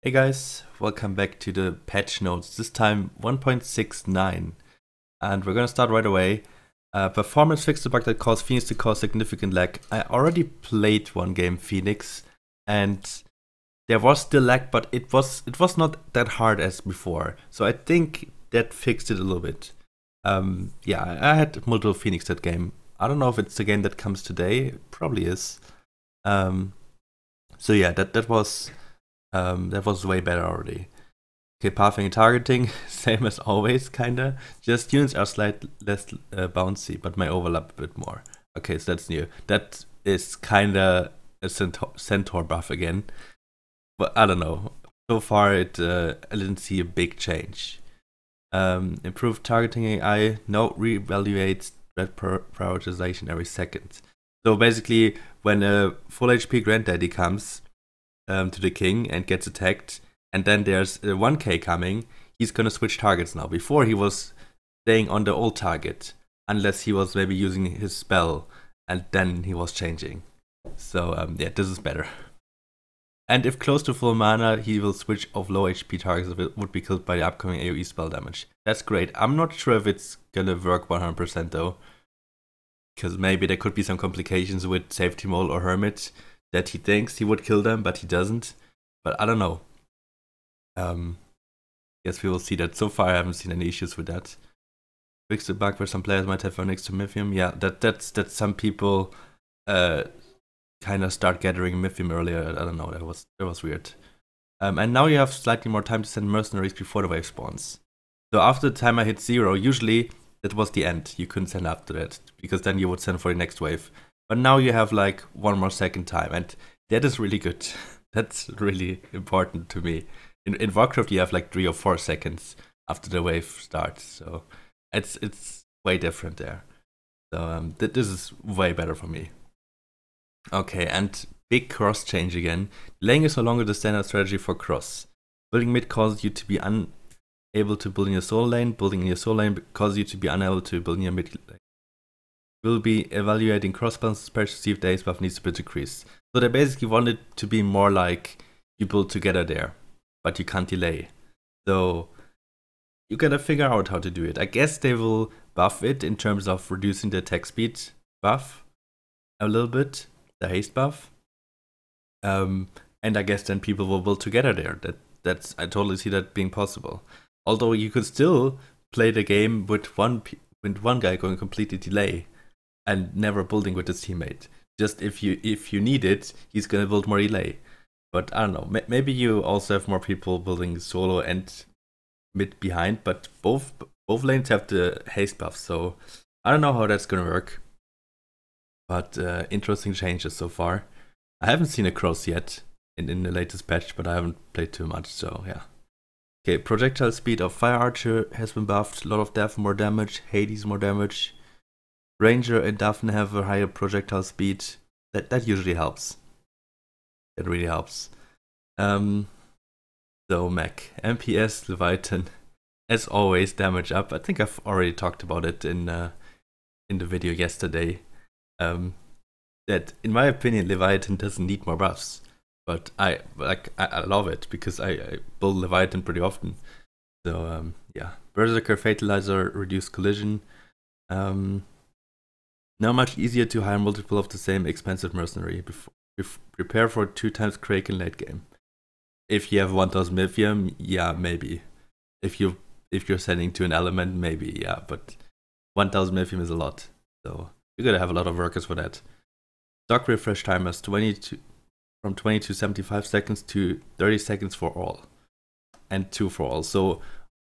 Hey guys, welcome back to the patch notes, this time 1.69, and we're gonna start right away. Performance fixed the bug that caused Phoenix to cause significant lag. I already played one game Phoenix, and there was still lag, but it was not that hard as before, so I think that fixed it a little bit. Yeah, I had multiple Phoenix that game. I don't know if it's the game that comes today, it probably is. So yeah, that was way better already. Okay, pathing and targeting, same as always, kinda. Just units are slightly less bouncy, but may overlap a bit more. Okay, so that's new. That is kinda a centaur buff again. But I don't know. So far, I didn't see a big change. Improved targeting AI, no, reevaluates threat prioritization every second. So basically, when a full HP granddaddy comes to the king and gets attacked, and then there's a 1k coming, he's gonna switch targets now. Before he was staying on the old target, unless he was maybe using his spell, and then he was changing. So yeah, this is better. And if close to full mana, he will switch off low HP targets that would be killed by the upcoming AoE spell damage. That's great. I'm not sure if it's gonna work 100% though, because maybe there could be some complications with Safety Mole or Hermit, that he thinks he would kill them, but he doesn't. But I don't know. Guess we will see that. So far, I haven't seen any issues with that. Fix the bug where some players might have next to Mythium. Yeah, that's some people kind of start gathering Mythium earlier. I don't know. That was weird. And now you have slightly more time to send mercenaries before the wave spawns. So after the timer hit 0, usually that was the end. You couldn't send after that, because then you would send for the next wave. But now you have like 1 more second time, and that is really good. That's really important to me. In Warcraft, you have like 3 or 4 seconds after the wave starts, so it's way different there. So this is way better for me. Okay, and big cross change again. Delaying is no longer the standard strategy for cross. Building mid causes you to be unable to build in your solo lane. Building in your solo lane causes you to be unable to build in your mid lane. We'll be evaluating cross balances to see if the ace buff needs to be decreased. So they basically want it to be more like you build together there, but you can't delay. So you gotta figure out how to do it. I guess they will buff it in terms of reducing the attack speed buff a little bit, the haste buff. And I guess then people will build together there. I totally see that being possible. Although you could still play the game with one guy going completely delay and never building with his teammate. Just if you need it, he's gonna build more delay. But I don't know, maybe you also have more people building solo and mid behind, but both lanes have the haste buff, so I don't know how that's gonna work. But interesting changes so far. I haven't seen a cross yet in the latest patch, but I haven't played too much, so yeah. Okay, projectile speed of Fire Archer has been buffed, a lot of death, more damage, Hades more damage. Ranger and Daphne have a higher projectile speed. That usually helps. That really helps. So Mech, MPS, Leviathan, as always, damage up. I think I've already talked about it in the video yesterday. That in my opinion, Leviathan doesn't need more buffs, but I love it because I build Leviathan pretty often. So yeah, Berserker, Fatalizer, reduced collision. Now much easier to hire multiple of the same expensive mercenary. Prepare for 2 times Kraken late game. If you have 1000 Mythium, yeah, maybe. If you're sending to an element, maybe, yeah, but 1000 Mythium is a lot. So you gotta have a lot of workers for that. Stock refresh timers from 20 to 75 seconds to 30 seconds for all. And 2 for all. So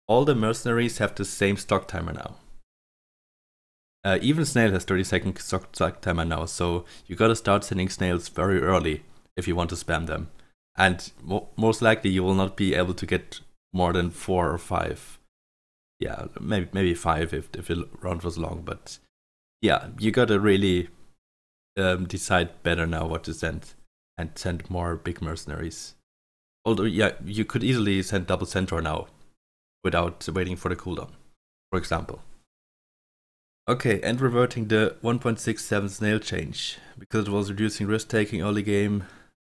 all the mercenaries have the same stock timer now. Even Snail has 30-second stock timer now, so you gotta start sending snails very early if you want to spam them. And most likely you will not be able to get more than 4 or 5. Yeah, maybe 5 if the round was long, but yeah, you gotta really decide better now what to send, and send more big mercenaries. Although, yeah, you could easily send double centaur now without waiting for the cooldown, for example. Okay, and reverting the 1.67 snail change, because it was reducing risk taking early game,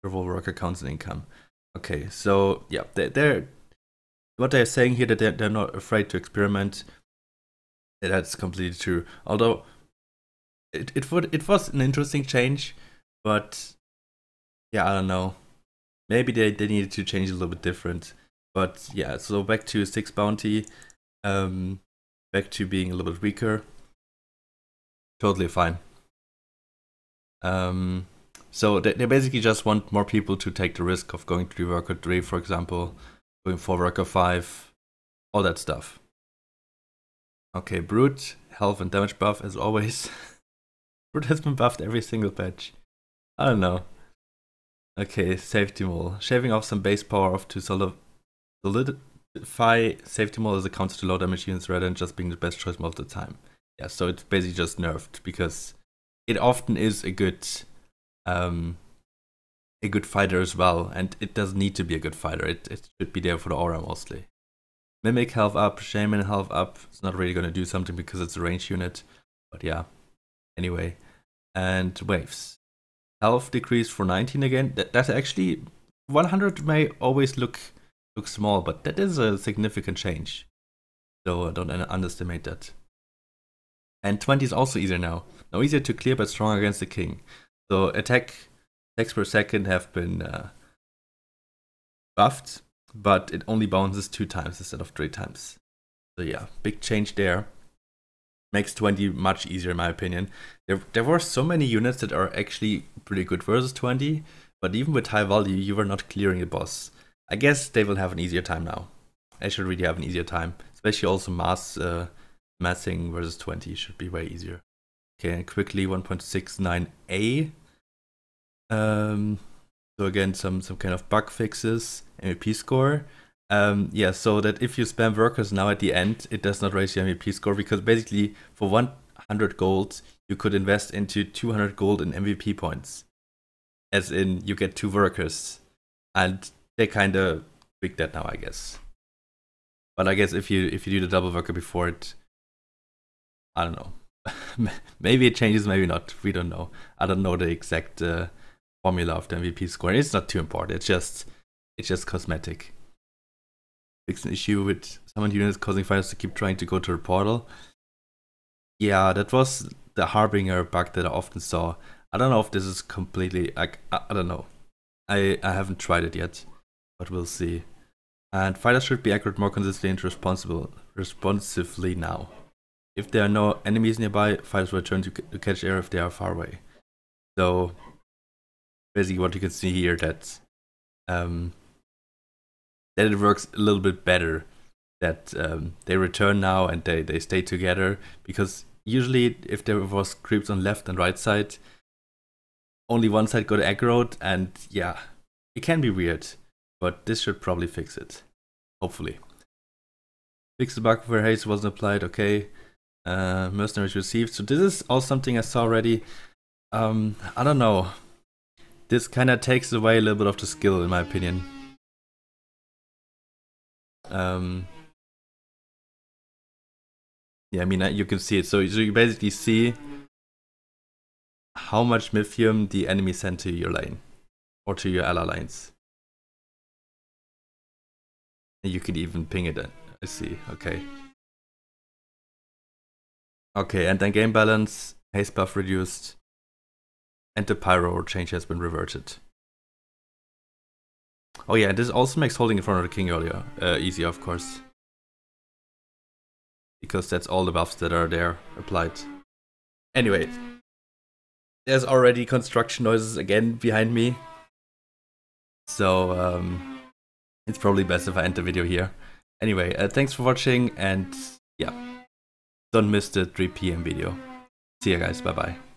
revolve worker counts and income. Okay, so yeah, they're what they're saying here, that they're not afraid to experiment. That's completely true. Although it was an interesting change, but yeah, I don't know. Maybe they needed to change a little bit different. But yeah, so back to 6 bounty, back to being a little bit weaker. Totally fine. So they basically just want more people to take the risk of going to worker 3, for example, going for worker 5, all that stuff. Okay, Brute, health and damage buff as always. Brute has been buffed every single patch. I don't know. Okay, safety mole. Shaving off some base power off to solidify safety mole as a counter to low damage units rather than just being the best choice most of the time. Yeah, so it's basically just nerfed because it often is a good fighter as well, and it doesn't need to be a good fighter. It should be there for the aura mostly. Mimic health up, Shaman health up. It's not really gonna do something because it's a range unit, but yeah. Anyway, and waves. Health decrease for 19 again. That's actually 100 may always look small, but that is a significant change. So don't underestimate that. And 20 is also easier now. Now easier to clear but strong against the king. So attacks per second have been buffed, but it only bounces 2 times instead of 3 times. So yeah, big change there. Makes 20 much easier in my opinion. There were so many units that are actually pretty good versus 20, but even with high value, you were not clearing the boss. I guess they will have an easier time now. They should really have an easier time, especially also massing versus 20 should be way easier. Okay, and quickly 1.69a. So again, some kind of bug fixes, MVP score. Yeah, so that if you spam workers now at the end, it does not raise your MVP score, because basically for 100 gold, you could invest into 200 gold in MVP points. As in, you get 2 workers. And they kind of tweak that now, I guess. But I guess if you do the double worker before it, I don't know. Maybe it changes, maybe not. We don't know. I don't know the exact formula of the MVP score. It's not too important. It's just cosmetic. Fix an issue with summoned units causing fighters to keep trying to go to the portal. Yeah, that was the Harbinger bug that I often saw. I don't know if this is completely, I don't know. I haven't tried it yet, but we'll see. And fighters should be accurate more consistently and responsively now. If there are no enemies nearby, fighters will return to catch air if they are far away. So basically what you can see here, that it works a little bit better, that they return now and they stay together, because usually if there was creeps on left and right side, only one side got aggroed, and yeah, it can be weird, but this should probably fix it, hopefully. Fix the bug where haste wasn't applied, okay. Mercenaries received, so this is all something I saw already. I don't know, this kind of takes away a little bit of the skill in my opinion. Yeah, I mean, you can see it. So you basically see how much Mythium the enemy sent to your lane or to your ally lanes. And you can even ping it in. I see. Okay. Okay, and then game balance, haste buff reduced, and the pyro change has been reverted. Oh yeah, and this also makes holding in front of the king earlier easier, of course, because that's all the buffs that are there applied. Anyway, there's already construction noises again behind me, so it's probably best if I end the video here. Anyway, thanks for watching, and yeah, don't miss the 3 PM video. See ya guys, bye bye.